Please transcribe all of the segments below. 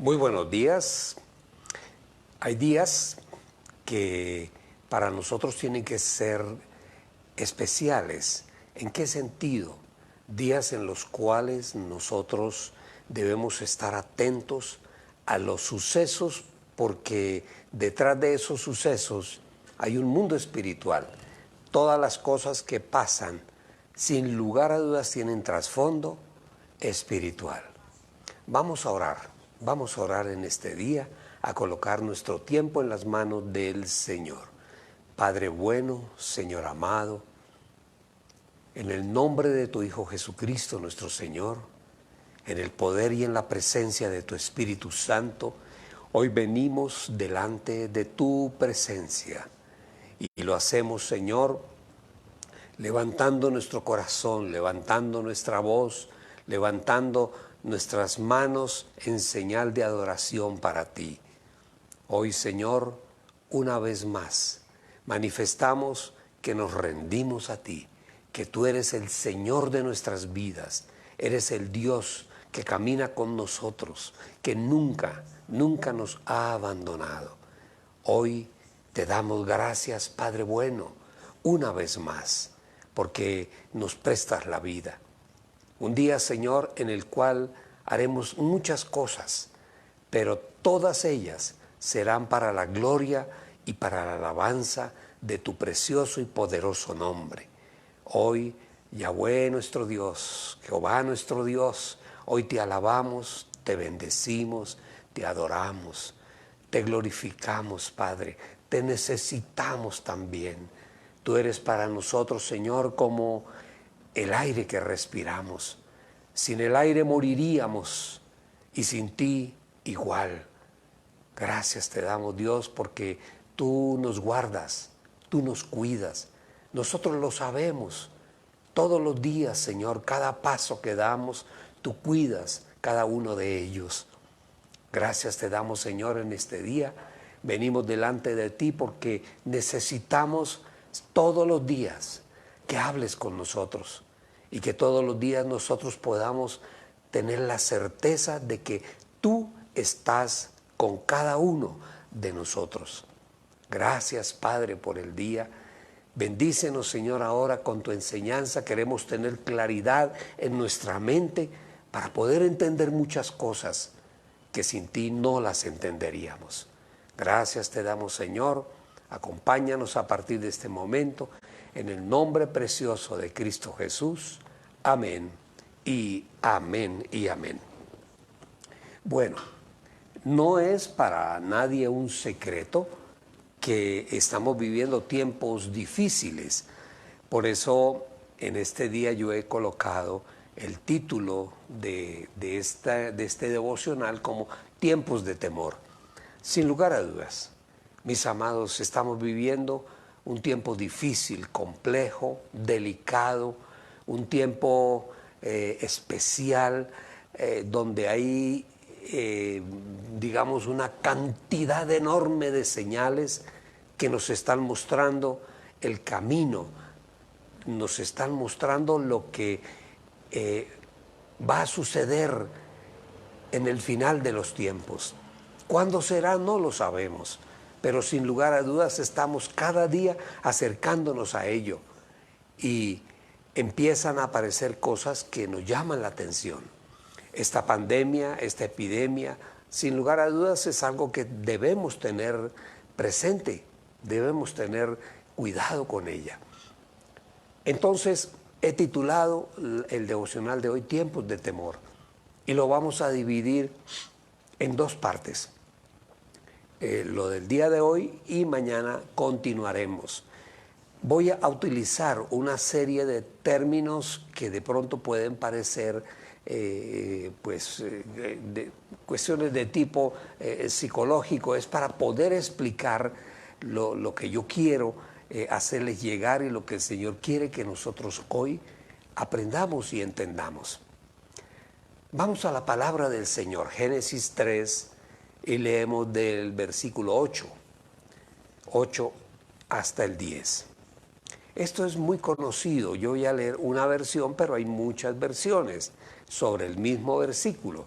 Muy buenos días. Hay días que para nosotros tienen que ser especiales. ¿En qué sentido? Días en los cuales nosotros debemos estar atentos a los sucesos, porque detrás de esos sucesos hay un mundo espiritual. Todas las cosas que pasan, sin lugar a dudas, tienen trasfondo espiritual. Vamos a orar en este día, a colocar nuestro tiempo en las manos del Señor. Padre bueno, Señor amado, en el nombre de tu Hijo Jesucristo, nuestro Señor, en el poder y en la presencia de tu Espíritu Santo, hoy venimos delante de tu presencia y lo hacemos, Señor, levantando nuestro corazón, levantando nuestra voz, levantando nuestras manos en señal de adoración para ti. Hoy, Señor, una vez más, manifestamos que nos rendimos a ti, que tú eres el Señor de nuestras vidas, eres el Dios que camina con nosotros, que nunca nos ha abandonado. Hoy te damos gracias, Padre bueno, una vez más, porque nos prestas la vida. Un día, Señor, en el cual haremos muchas cosas, pero todas ellas serán para la gloria y para la alabanza de tu precioso y poderoso nombre. Hoy, Yahweh nuestro Dios, Jehová nuestro Dios, hoy te alabamos, te bendecimos, te adoramos, te glorificamos, Padre, te necesitamos también. Tú eres para nosotros, Señor, como el aire que respiramos. Sin el aire moriríamos y sin ti igual. Gracias te damos, Dios, porque tú nos guardas, tú nos cuidas. Nosotros lo sabemos. Todos los días, Señor, cada paso que damos, tú cuidas cada uno de ellos. Gracias te damos, Señor, en este día. Venimos delante de ti porque necesitamos todos los días que hables con nosotros y que todos los días nosotros podamos tener la certeza de que tú estás con cada uno de nosotros. Gracias, Padre, por el día. Bendícenos, Señor, ahora con tu enseñanza. Queremos tener claridad en nuestra mente para poder entender muchas cosas que sin ti no las entenderíamos. Gracias te damos, Señor. Acompáñanos a partir de este momento, en el nombre precioso de Cristo Jesús. Amén y amén y amén. Bueno, no es para nadie un secreto que estamos viviendo tiempos difíciles. Por eso, en este día yo he colocado el título de este devocional como Tiempos de Temor. Sin lugar a dudas, mis amados, estamos viviendo un tiempo difícil, complejo, delicado, un tiempo especial donde hay, digamos, una cantidad enorme de señales que nos están mostrando el camino, nos están mostrando lo que va a suceder en el final de los tiempos. ¿Cuándo será? No lo sabemos, pero sin lugar a dudas estamos cada día acercándonos a ello y empiezan a aparecer cosas que nos llaman la atención. Esta pandemia, esta epidemia, sin lugar a dudas es algo que debemos tener presente, debemos tener cuidado con ella. Entonces, he titulado el devocional de hoy Tiempos de Temor y lo vamos a dividir en dos partes. Lo del día de hoy y mañana continuaremos. Voy a utilizar una serie de términos que de pronto pueden parecer de cuestiones de tipo psicológico. Es para poder explicar lo que yo quiero hacerles llegar y lo que el Señor quiere que nosotros hoy aprendamos y entendamos. Vamos a la palabra del Señor, Génesis 3, y leemos del versículo 8 hasta el 10. Esto es muy conocido. Yo voy a leer una versión, pero hay muchas versiones sobre el mismo versículo.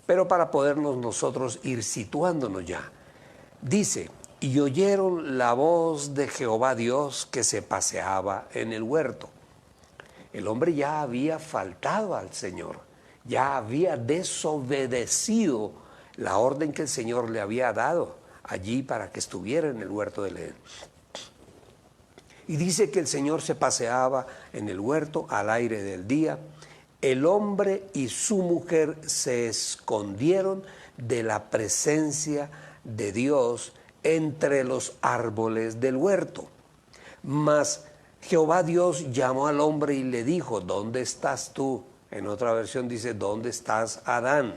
Pero para podernos nosotros ir situándonos ya, dice, y oyeron la voz de Jehová Dios que se paseaba en el huerto. El hombre ya había faltado al Señor, ya había desobedecido la orden que el Señor le había dado allí para que estuviera en el huerto del Edén. Y dice que el Señor se paseaba en el huerto al aire del día. El hombre y su mujer se escondieron de la presencia de Dios entre los árboles del huerto. Mas Jehová Dios llamó al hombre y le dijo, ¿dónde estás tú? En otra versión dice, ¿dónde estás, Adán?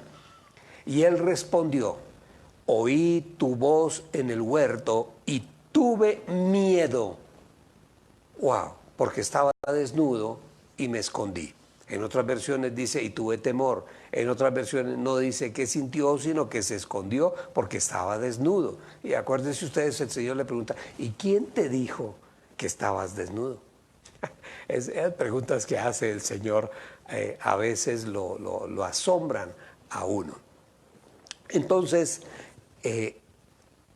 Y él respondió, oí tu voz en el huerto y tuve miedo. Wow, porque estaba desnudo y me escondí. En otras versiones dice, y tuve temor. En otras versiones no dice que sintió, sino que se escondió porque estaba desnudo. Y acuérdense ustedes, el Señor le pregunta, ¿y quién te dijo que estabas desnudo? Esas preguntas que hace el Señor a veces lo asombran a uno. Entonces,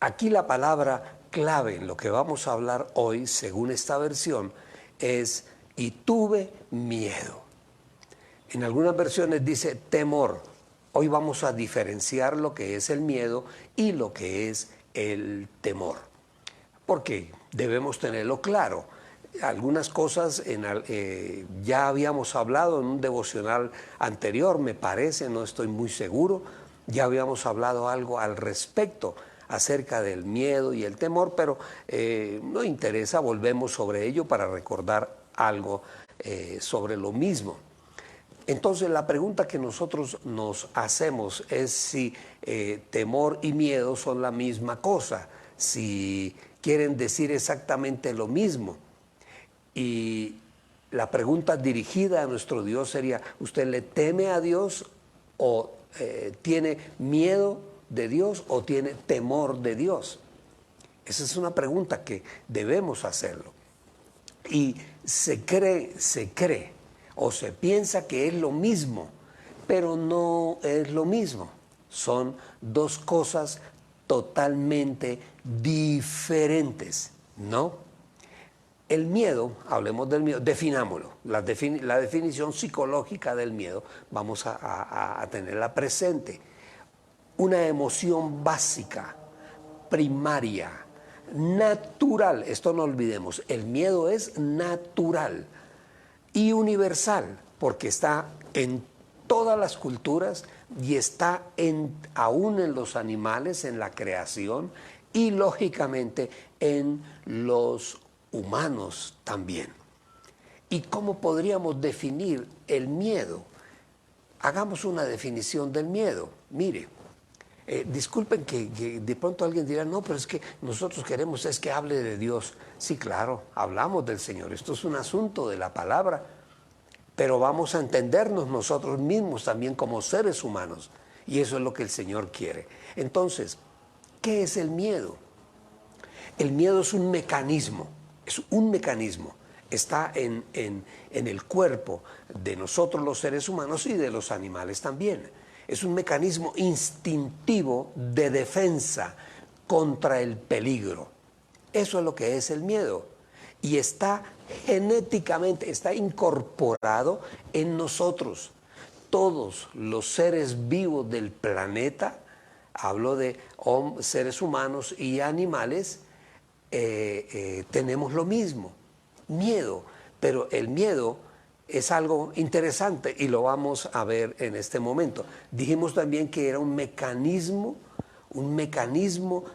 aquí la palabra clave en lo que vamos a hablar hoy, según esta versión, es y tuve miedo. En algunas versiones dice temor. Hoy vamos a diferenciar lo que es el miedo y lo que es el temor. Porque debemos tenerlo claro. Algunas cosas ya habíamos hablado en un devocional anterior, me parece, no estoy muy seguro. Ya habíamos hablado algo al respecto acerca del miedo y el temor, pero no interesa, volvemos sobre ello para recordar algo sobre lo mismo. Entonces la pregunta que nosotros nos hacemos es si temor y miedo son la misma cosa, si quieren decir exactamente lo mismo. Y la pregunta dirigida a nuestro Dios sería, ¿usted le teme a Dios o tiene miedo de Dios o tiene temor de Dios? Esa es una pregunta que debemos hacerlo. Y se cree o se piensa que es lo mismo, pero no es lo mismo. Son dos cosas totalmente diferentes, ¿no? El miedo, hablemos del miedo, definámoslo. La definición psicológica del miedo vamos a tenerla presente. Una emoción básica, primaria, natural. Esto no olvidemos, el miedo es natural y universal, porque está en todas las culturas y está aún en los animales, en la creación y lógicamente en los humanos también. ¿Y cómo podríamos definir el miedo? Hagamos una definición del miedo. Mire, disculpen que de pronto alguien dirá, no, pero es que nosotros queremos es que hable de Dios. Sí, claro, hablamos del Señor. Esto es un asunto de la palabra, pero vamos a entendernos nosotros mismos también como seres humanos. Y eso es lo que el Señor quiere. Entonces, ¿qué es el miedo? El miedo es un mecanismo. Es un mecanismo, está en el cuerpo de nosotros los seres humanos y de los animales también. Es un mecanismo instintivo de defensa contra el peligro. Eso es lo que es el miedo. Y está genéticamente, está incorporado en nosotros. Todos los seres vivos del planeta, hablo de seres humanos y animales, tenemos lo mismo, miedo, pero el miedo es algo interesante y lo vamos a ver en este momento. Dijimos también que era un mecanismo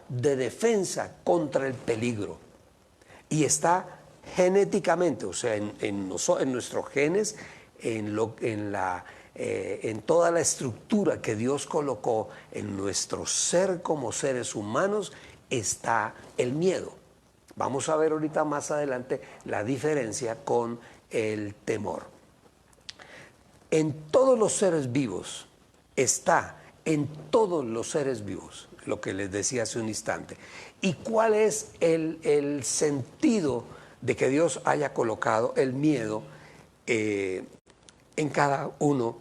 de defensa contra el peligro y está genéticamente, o sea, en nuestros genes, en toda la estructura que Dios colocó en nuestro ser como seres humanos, está el miedo. Vamos a ver ahorita más adelante la diferencia con el temor. En todos los seres vivos, está en todos los seres vivos, lo que les decía hace un instante. ¿Y cuál es el sentido de que Dios haya colocado el miedo en cada uno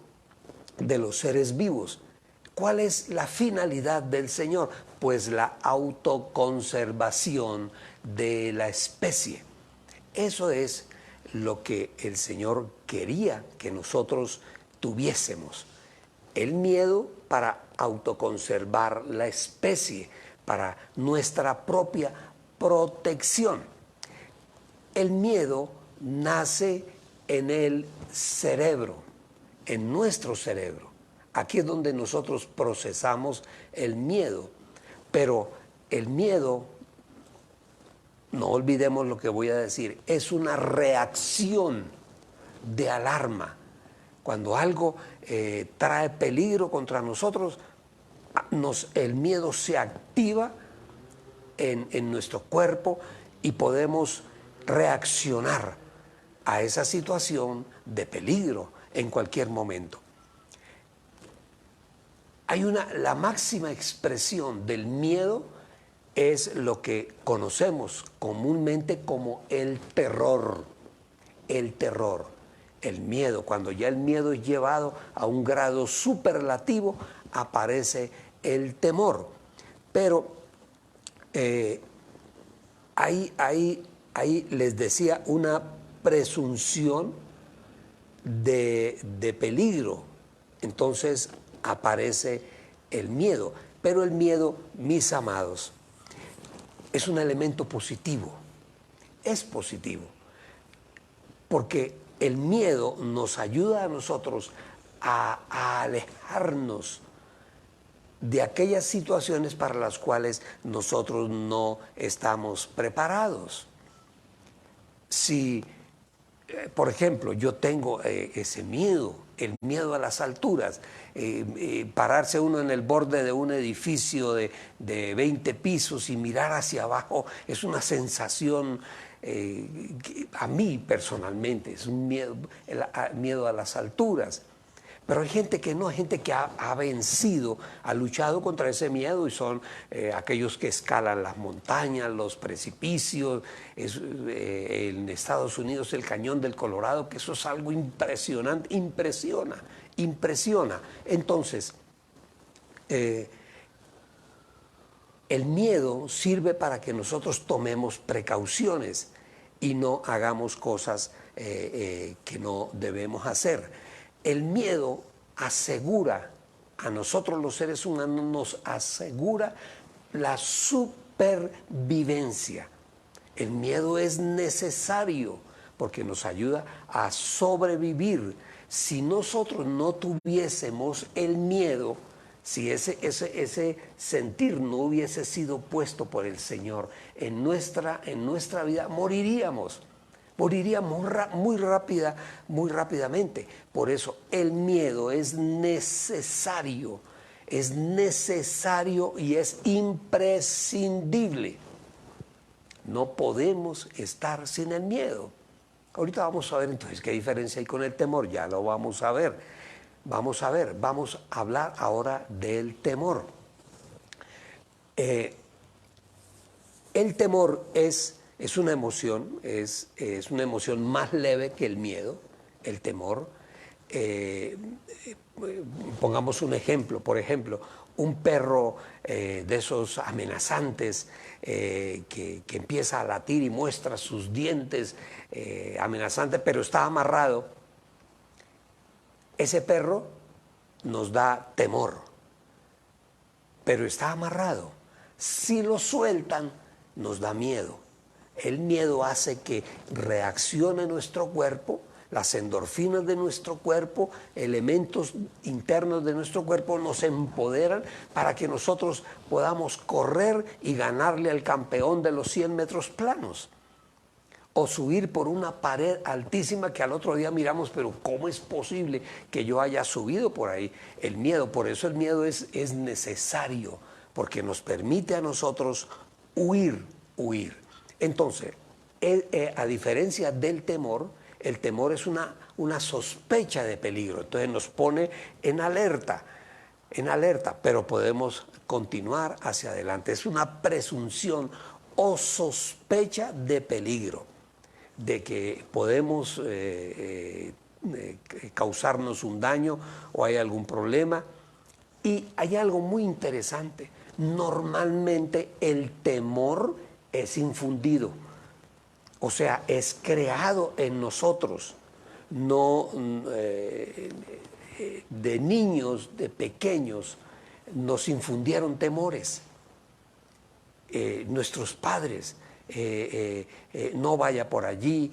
de los seres vivos? ¿Cuál es la finalidad del Señor? Pues la autoconservación de la especie. Eso es lo que el Señor quería que nosotros tuviésemos. El miedo para autoconservar la especie, para nuestra propia protección. El miedo nace en el cerebro, en nuestro cerebro. Aquí es donde nosotros procesamos el miedo. Pero el miedo, no olvidemos lo que voy a decir, es una reacción de alarma. Cuando algo trae peligro contra nosotros, el miedo se activa en nuestro cuerpo y podemos reaccionar a esa situación de peligro en cualquier momento. La máxima expresión del miedo es lo que conocemos comúnmente como el terror. El terror, el miedo. Cuando ya el miedo es llevado a un grado superlativo, aparece el temor. Pero hay les decía, una presunción de peligro. Entonces aparece el miedo. Pero el miedo, mis amados, es un elemento positivo. Es positivo. Porque el miedo nos ayuda a nosotros a alejarnos de aquellas situaciones para las cuales nosotros no estamos preparados. Si, por ejemplo, yo tengo ese miedo, el miedo a las alturas, pararse uno en el borde de un edificio de 20 pisos y mirar hacia abajo es una sensación, a mí personalmente, es un miedo a las alturas. Pero hay gente que no, hay gente que ha vencido, ha luchado contra ese miedo y son aquellos que escalan las montañas, los precipicios, en Estados Unidos el Cañón del Colorado, que eso es algo impresionante, impresiona. Entonces, el miedo sirve para que nosotros tomemos precauciones y no hagamos cosas que no debemos hacer. El miedo asegura, a nosotros los seres humanos nos asegura la supervivencia. El miedo es necesario porque nos ayuda a sobrevivir. Si nosotros no tuviésemos el miedo, si ese sentir no hubiese sido puesto por el Señor en nuestra vida, moriríamos muy rápidamente. Por eso el miedo es necesario y es imprescindible. No podemos estar sin el miedo. Ahorita vamos a ver entonces qué diferencia hay con el temor, ya lo vamos a ver. Vamos a hablar ahora del temor. El temor es una emoción, es una emoción más leve que el miedo, el temor. Pongamos un ejemplo, por ejemplo, un perro de esos amenazantes que empieza a latir y muestra sus dientes amenazantes, pero está amarrado. Ese perro nos da temor, pero está amarrado. Si lo sueltan, nos da miedo. El miedo hace que reaccione nuestro cuerpo, las endorfinas de nuestro cuerpo, elementos internos de nuestro cuerpo nos empoderan para que nosotros podamos correr y ganarle al campeón de los 100 metros planos. O subir por una pared altísima que al otro día miramos, pero ¿cómo es posible que yo haya subido por ahí? El miedo, por eso el miedo es necesario, porque nos permite a nosotros huir. Entonces, a diferencia del temor, el temor es una sospecha de peligro, entonces nos pone en alerta, pero podemos continuar hacia adelante. Es una presunción o sospecha de peligro, de que podemos causarnos un daño o hay algún problema. Y hay algo muy interesante. Normalmente el temor es infundido, o sea, es creado en nosotros. No de niños, de pequeños, nos infundieron temores. Nuestros padres, no vaya por allí,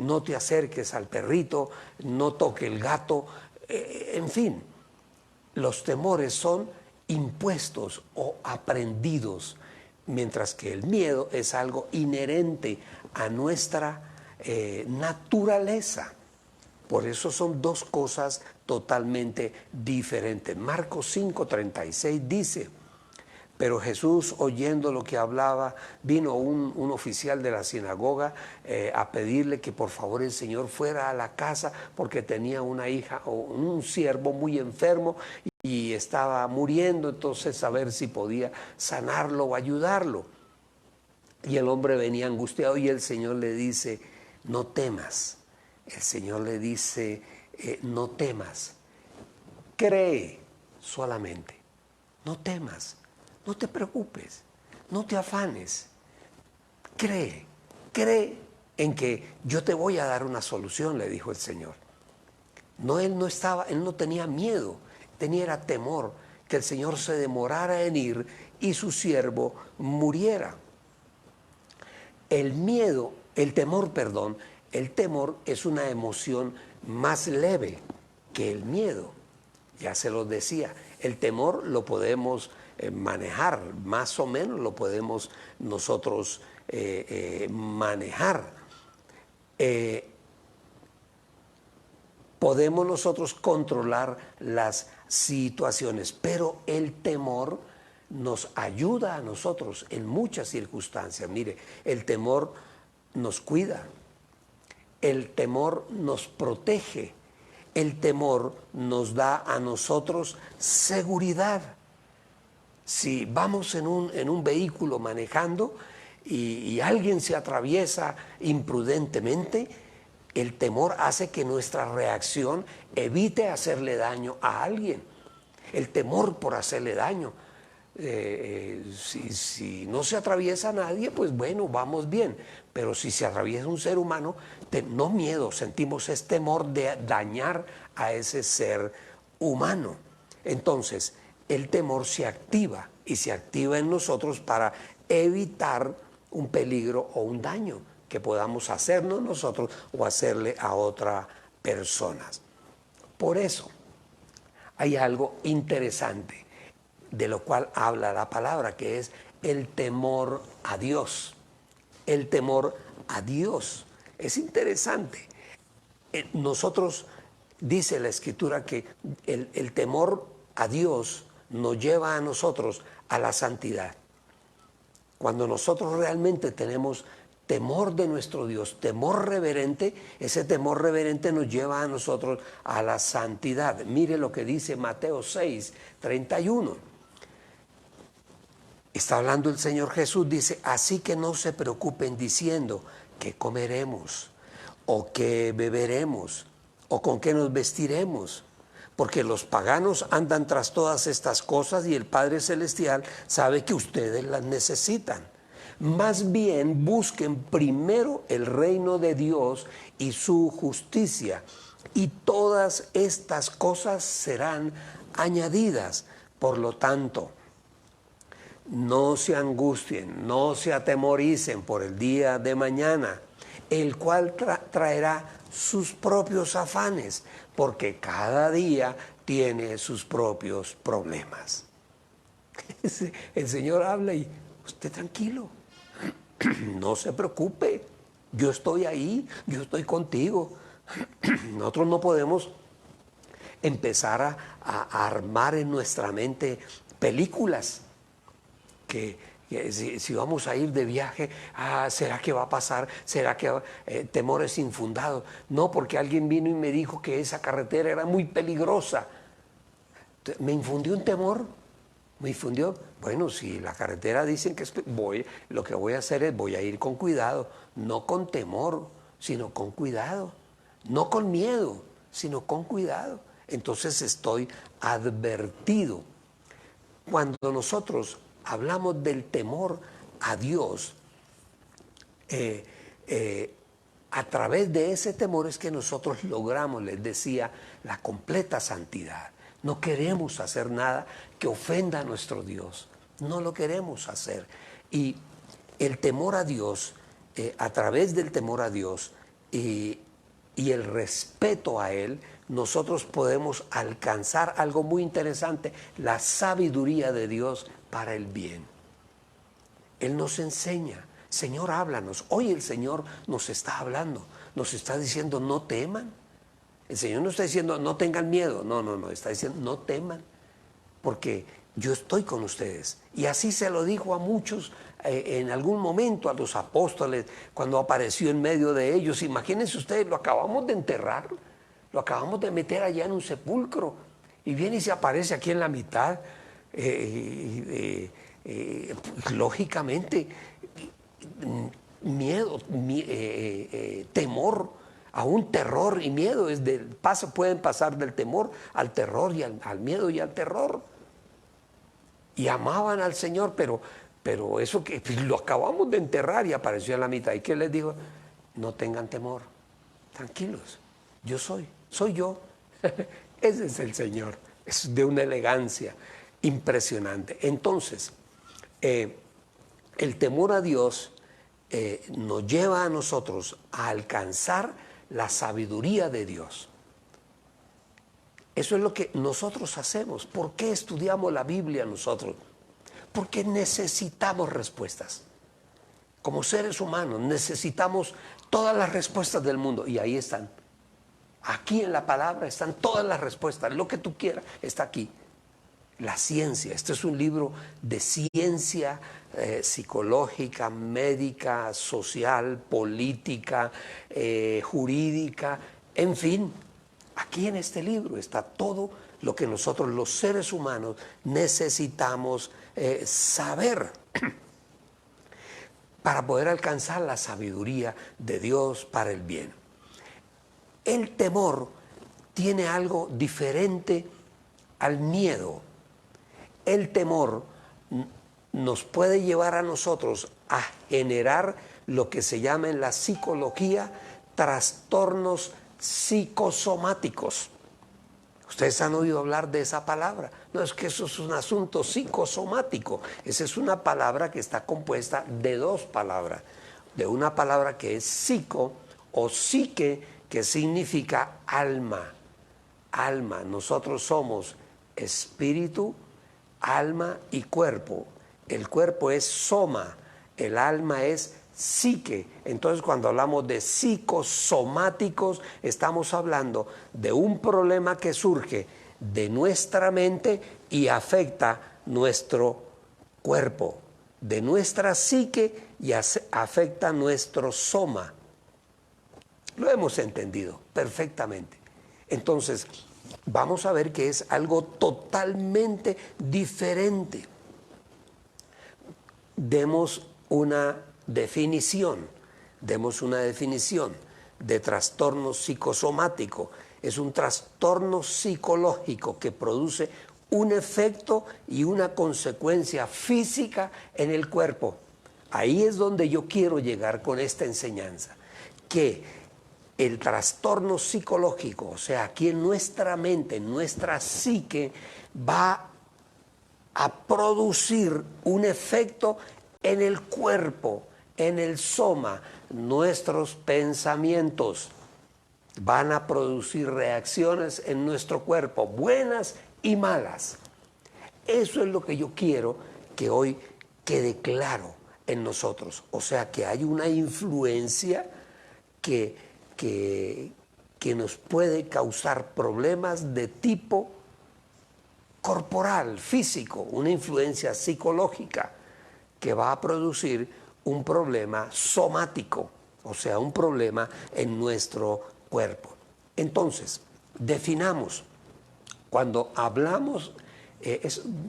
no te acerques al perrito, no toque el gato, en fin, los temores son impuestos o aprendidos, mientras que el miedo es algo inherente a nuestra naturaleza. Por eso son dos cosas totalmente diferentes. Marcos 5:36 dice: pero Jesús, oyendo lo que hablaba, vino un oficial de la sinagoga a pedirle que por favor el Señor fuera a la casa porque tenía una hija o un siervo muy enfermo y estaba muriendo, entonces a ver si podía sanarlo o ayudarlo. Y el hombre venía angustiado y el Señor le dice: no temas. El Señor le dice: no temas, cree solamente, no temas. No te preocupes, no te afanes, cree en que yo te voy a dar una solución, le dijo el Señor. No, él no tenía miedo, era temor que el Señor se demorara en ir y su siervo muriera. El temor es una emoción más leve que el miedo. Ya se los decía, el temor lo podemos manejar, más o menos lo podemos nosotros manejar. Podemos nosotros controlar las situaciones, pero el temor nos ayuda a nosotros en muchas circunstancias. Mire, el temor nos cuida, el temor nos protege, el temor nos da a nosotros seguridad. Si vamos en un vehículo manejando y alguien se atraviesa imprudentemente, el temor hace que nuestra reacción evite hacerle daño a alguien. El temor por hacerle daño. Si no se atraviesa a nadie, pues bueno, vamos bien. Pero si se atraviesa un ser humano, no miedo, sentimos temor de dañar a ese ser humano. Entonces, el temor se activa y se activa en nosotros para evitar un peligro o un daño que podamos hacernos nosotros o hacerle a otras personas. Por eso hay algo interesante de lo cual habla la palabra, que es el temor a Dios. El temor a Dios. Es interesante. Nosotros, dice la Escritura, que el temor a Dios nos lleva a nosotros a la santidad. Cuando nosotros realmente tenemos temor de nuestro Dios, temor reverente, ese temor reverente nos lleva a nosotros a la santidad. Mire lo que dice Mateo 6:31. Está hablando el Señor Jesús, dice: así que no se preocupen diciendo qué comeremos, o qué beberemos, o con qué nos vestiremos, porque los paganos andan tras todas estas cosas y el Padre Celestial sabe que ustedes las necesitan. Más bien busquen primero el reino de Dios y su justicia, y todas estas cosas serán añadidas. Por lo tanto, no se angustien, no se atemoricen por el día de mañana, el cual traerá sus propios afanes, porque cada día tiene sus propios problemas. El Señor habla y usted tranquilo, no se preocupe, yo estoy ahí, yo estoy contigo. Nosotros no podemos empezar a armar en nuestra mente películas que si vamos a ir de viaje, ¿será que va a pasar? ¿Será que temores infundados? No, porque alguien vino y me dijo que esa carretera era muy peligrosa. Me infundió un temor, bueno, si la carretera dicen que lo que voy a hacer es voy a ir con cuidado, no con temor, sino con cuidado, no con miedo, sino con cuidado. Entonces estoy advertido. cuando nosotros hablamos del temor a Dios, a través de ese temor es que nosotros logramos, les decía, la completa santidad. No queremos hacer nada que ofenda a nuestro Dios. No lo queremos hacer. Y el temor a Dios, a través del temor a Dios y el respeto a Él, nosotros podemos alcanzar algo muy interesante, la sabiduría de Dios para el bien. Él nos enseña. Señor, háblanos. Hoy el Señor nos está hablando, nos está diciendo no teman. El Señor no está diciendo no tengan miedo, no, está diciendo no teman, porque yo estoy con ustedes. Y así se lo dijo a muchos en algún momento, a los apóstoles, cuando apareció en medio de ellos. Imagínense ustedes, lo acabamos de enterrar, lo acabamos de meter allá en un sepulcro, y viene y se aparece aquí en la mitad. Lógicamente, miedo, temor, aún terror y miedo, pueden pasar del temor al terror y al miedo y al terror. Y amaban al Señor, pero eso que lo acabamos de enterrar y apareció en la mitad. ¿Y qué les digo? No tengan temor, tranquilos, yo soy yo. Ese es el Señor, es de una elegancia impresionante. Entonces, el temor a Dios nos lleva a nosotros a alcanzar la sabiduría de Dios. Eso es lo que nosotros hacemos. ¿Por qué estudiamos la Biblia nosotros? Porque necesitamos respuestas. Como seres humanos necesitamos todas las respuestas del mundo, y ahí están. Aquí en la palabra están todas las respuestas. Lo que tú quieras está aquí. La ciencia, este es un libro de ciencia psicológica, médica, social, política, jurídica, en fin. Aquí en este libro está todo lo que nosotros los seres humanos necesitamos saber para poder alcanzar la sabiduría de Dios para el bien. El temor tiene algo diferente al miedo. El temor nos puede llevar a nosotros a generar lo que se llama en la psicología trastornos psicosomáticos. Ustedes han oído hablar de esa palabra. No, es que eso es un asunto psicosomático. Esa es una palabra que está compuesta de dos palabras. De una palabra que es psico o psique, que significa alma. Alma. Nosotros somos espíritu, alma y cuerpo. El cuerpo es soma, el alma es psique. Entonces, cuando hablamos de psicosomáticos, estamos hablando de un problema que surge de nuestra mente y afecta nuestro cuerpo, de nuestra psique y afecta nuestro soma. Lo hemos entendido perfectamente. Entonces, vamos a ver que es algo totalmente diferente. Demos una definición de trastorno psicosomático. Es un trastorno psicológico que produce un efecto y una consecuencia física en el cuerpo. Ahí es donde yo quiero llegar con esta enseñanza, que el trastorno psicológico, o sea, aquí en nuestra mente, en nuestra psique, va a producir un efecto en el cuerpo, en el soma. Nuestros pensamientos van a producir reacciones en nuestro cuerpo, buenas y malas. Eso es lo que yo quiero que hoy quede claro en nosotros. O sea, que hay una influencia que nos puede causar problemas de tipo corporal, físico, una influencia psicológica que va a producir un problema somático, o sea, un problema en nuestro cuerpo. Entonces, definamos, cuando hablamos,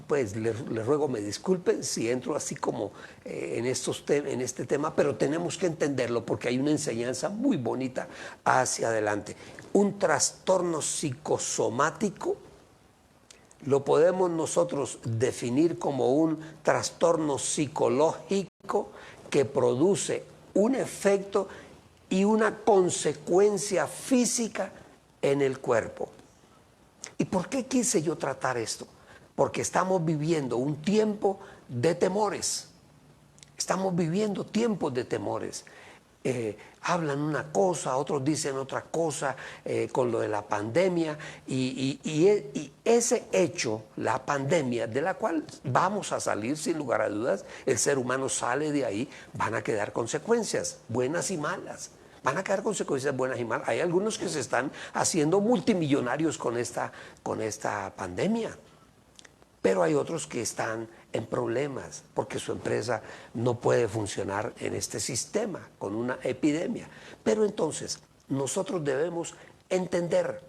pues les ruego me disculpen si entro así como en este tema, pero tenemos que entenderlo porque hay una enseñanza muy bonita hacia adelante. Un trastorno psicosomático lo podemos nosotros definir como un trastorno psicológico que produce un efecto y una consecuencia física en el cuerpo. ¿Y por qué quise yo tratar esto? Porque estamos viviendo un tiempo de temores. Estamos viviendo tiempos de temores. Hablan una cosa, otros dicen otra cosa con lo de la pandemia y ese hecho, la pandemia, de la cual vamos a salir sin lugar a dudas, el ser humano sale de ahí, van a quedar consecuencias, buenas y malas. Van a quedar consecuencias buenas y malas. Hay algunos que se están haciendo multimillonarios con esta pandemia. Pero hay otros que están en problemas porque su empresa no puede funcionar en este sistema con una epidemia. Pero entonces nosotros debemos entender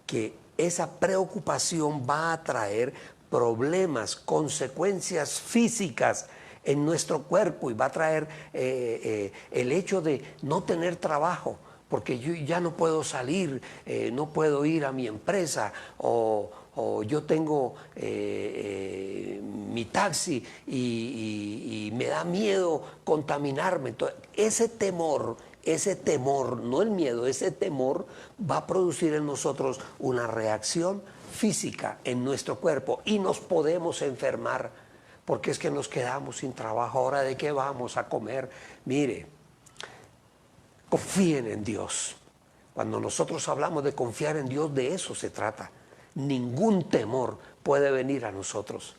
que esa preocupación va a traer problemas, consecuencias físicas en nuestro cuerpo y va a traer el hecho de no tener trabajo, porque yo ya no puedo salir, no puedo ir a mi empresa, o yo tengo mi taxi y me da miedo contaminarme. Entonces, ese temor, no el miedo, ese temor va a producir en nosotros una reacción física en nuestro cuerpo y nos podemos enfermar, porque es que nos quedamos sin trabajo. ¿Ahora de qué vamos a comer? Mire, confíen en Dios. Cuando nosotros hablamos de confiar en Dios, de eso se trata. Ningún temor puede venir a nosotros.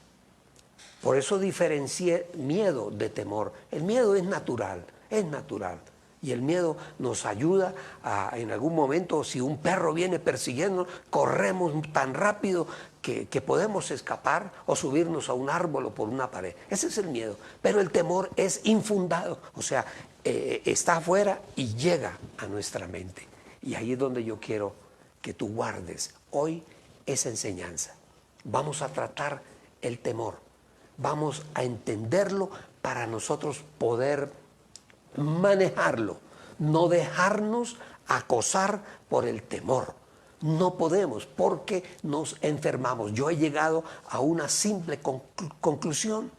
Por eso diferencié miedo de temor. El miedo es natural, es natural. Y el miedo nos ayuda a, en algún momento, si un perro viene persiguiendo, corremos tan rápido que podemos escapar o subirnos a un árbol o por una pared. Ese es el miedo. Pero el temor es infundado, o sea, está afuera y llega a nuestra mente. Y ahí es donde yo quiero que tú guardes hoy esa enseñanza. Vamos a tratar el temor, vamos a entenderlo para nosotros poder manejarlo, no dejarnos acosar por el temor. No podemos, porque nos enfermamos. Yo he llegado a una simple conclusión,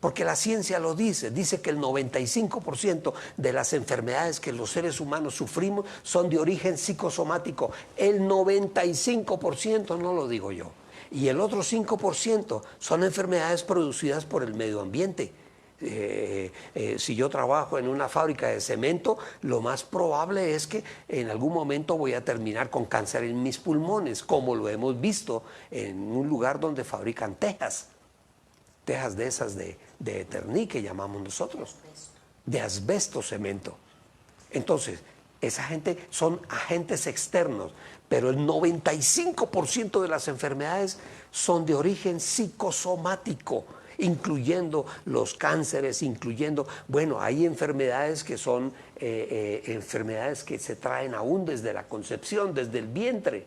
porque la ciencia lo dice que el 95% de las enfermedades que los seres humanos sufrimos son de origen psicosomático. El 95%, no lo digo yo. Y el otro 5% son enfermedades producidas por el medio ambiente. Si yo trabajo en una fábrica de cemento, lo más probable es que en algún momento voy a terminar con cáncer en mis pulmones, como lo hemos visto en un lugar donde fabrican tejas de esas de Eternit, que llamamos nosotros, de asbesto cemento. Entonces, esa gente son agentes externos, pero el 95% de las enfermedades son de origen psicosomático, incluyendo los cánceres, bueno, hay enfermedades que son enfermedades que se traen aún desde la concepción, desde el vientre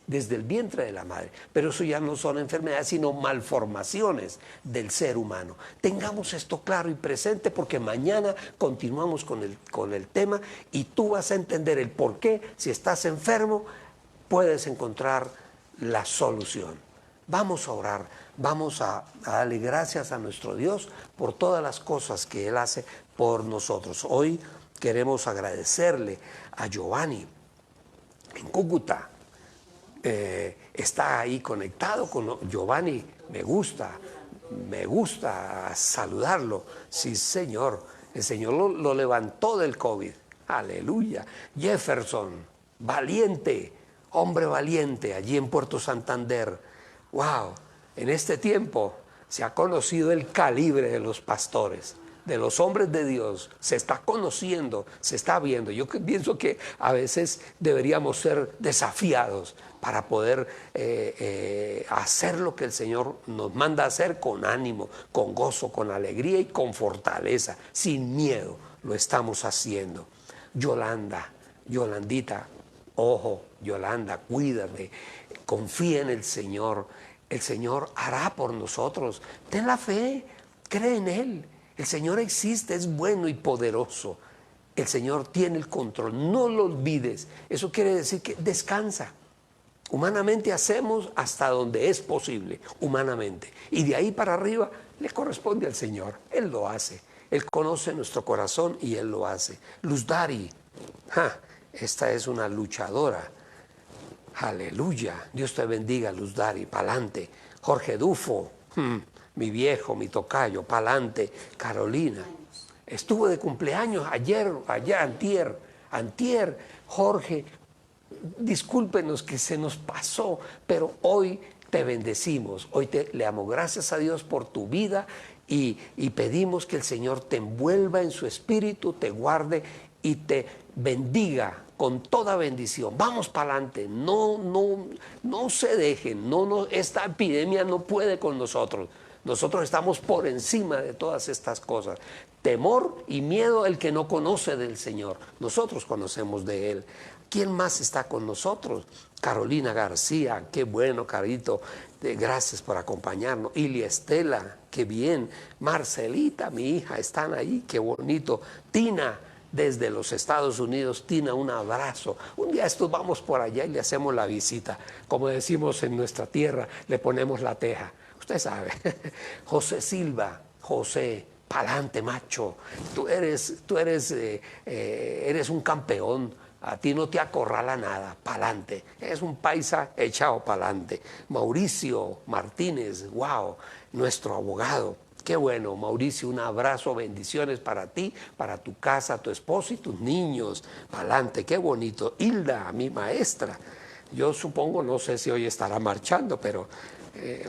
de la madre. Pero eso ya no son enfermedades, sino malformaciones del ser humano. Tengamos esto claro y presente, porque mañana continuamos con el tema y tú vas a entender el por qué, si estás enfermo, puedes encontrar la solución. Vamos a orar, vamos a darle gracias a nuestro Dios por todas las cosas que Él hace por nosotros. Hoy queremos agradecerle a Giovanni en Cúcuta. Está ahí conectado con Giovanni. Me gusta saludarlo. Sí, Señor, el Señor lo levantó del COVID. Aleluya. Jefferson, valiente, hombre valiente, allí en Puerto Santander. Wow, en este tiempo se ha conocido el calibre de los pastores, de los hombres de Dios. Se está conociendo, se está viendo. Yo pienso que a veces deberíamos ser desafiados para poder hacer lo que el Señor nos manda hacer con ánimo, con gozo, con alegría y con fortaleza, sin miedo. Lo estamos haciendo. Yolandita, ojo, Yolanda, cuídate, confía en el Señor. El Señor hará por nosotros. Ten la fe, cree en Él. El Señor existe, es bueno y poderoso. El Señor tiene el control, no lo olvides. Eso quiere decir que descansa. Humanamente hacemos hasta donde es posible, humanamente. Y de ahí para arriba le corresponde al Señor. Él lo hace. Él conoce nuestro corazón y Él lo hace. Luz Dari, esta es una luchadora. Aleluya. Dios te bendiga, Luz Dari, pa'lante. Jorge Dufo, mi viejo, mi tocayo, pa'lante. Carolina. Estuvo de cumpleaños ayer, allá, antier, Jorge. Discúlpenos que se nos pasó, pero hoy te bendecimos, hoy le damos gracias a Dios por tu vida y pedimos que el Señor te envuelva en su espíritu, te guarde y te bendiga con toda bendición. Vamos para adelante, no se dejen, esta epidemia no puede con nosotros. Nosotros estamos por encima de todas estas cosas. Temor y miedo el que no conoce del Señor. Nosotros conocemos de Él. ¿Quién más está con nosotros? Carolina García, qué bueno, Carito. Gracias por acompañarnos. Ilia Estela, qué bien. Marcelita, mi hija, están ahí, qué bonito. Tina, desde los Estados Unidos. Tina, un abrazo. Un día estos vamos por allá y le hacemos la visita. Como decimos en nuestra tierra, le ponemos la teja. Usted sabe. José Silva, José, pa'lante, macho. Tú eres un campeón. A ti no te acorrala nada, pa'lante. Es un paisa echado pa'lante. Mauricio Martínez, wow, nuestro abogado. Qué bueno, Mauricio, un abrazo, bendiciones para ti, para tu casa, tu esposo y tus niños. Pa'lante, qué bonito. Hilda, mi maestra. Yo supongo, no sé si hoy estará marchando, pero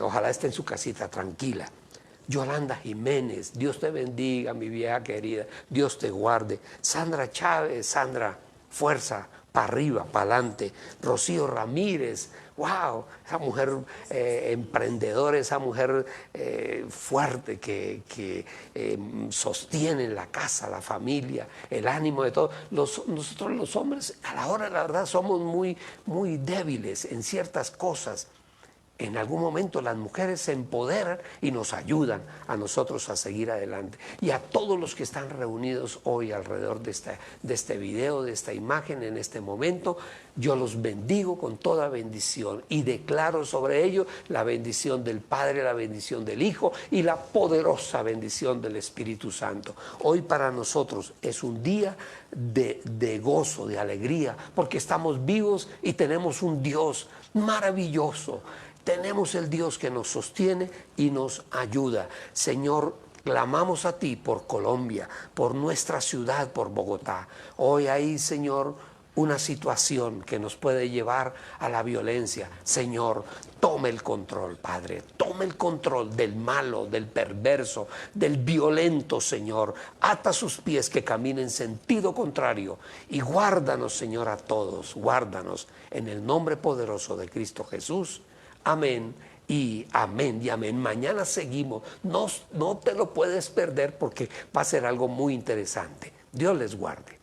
ojalá esté en su casita tranquila. Yolanda Jiménez, Dios te bendiga, mi vieja querida. Dios te guarde. Sandra Chávez, Sandra, fuerza, para arriba, para adelante. Rocío Ramírez, wow, esa mujer emprendedora, esa mujer fuerte que sostiene la casa, la familia, el ánimo de todos. Nosotros los hombres, a la hora de la verdad, somos muy débiles en ciertas cosas. En algún momento las mujeres se empoderan y nos ayudan a nosotros a seguir adelante. Y a todos los que están reunidos hoy alrededor de este video, de esta imagen, en este momento, yo los bendigo con toda bendición y declaro sobre ellos la bendición del Padre, la bendición del Hijo y la poderosa bendición del Espíritu Santo. Hoy para nosotros es un día de gozo, de alegría, porque estamos vivos y tenemos un Dios maravilloso. Tenemos el Dios que nos sostiene y nos ayuda. Señor, clamamos a ti por Colombia, por nuestra ciudad, por Bogotá. Hoy hay, Señor, una situación que nos puede llevar a la violencia. Señor, tome el control, Padre. Tome el control del malo, del perverso, del violento, Señor. Ata sus pies que caminen en sentido contrario. Y guárdanos, Señor, a todos. Guárdanos en el nombre poderoso de Cristo Jesús. Amén y amén y amén. Mañana seguimos. No te lo puedes perder porque va a ser algo muy interesante. Dios les guarde.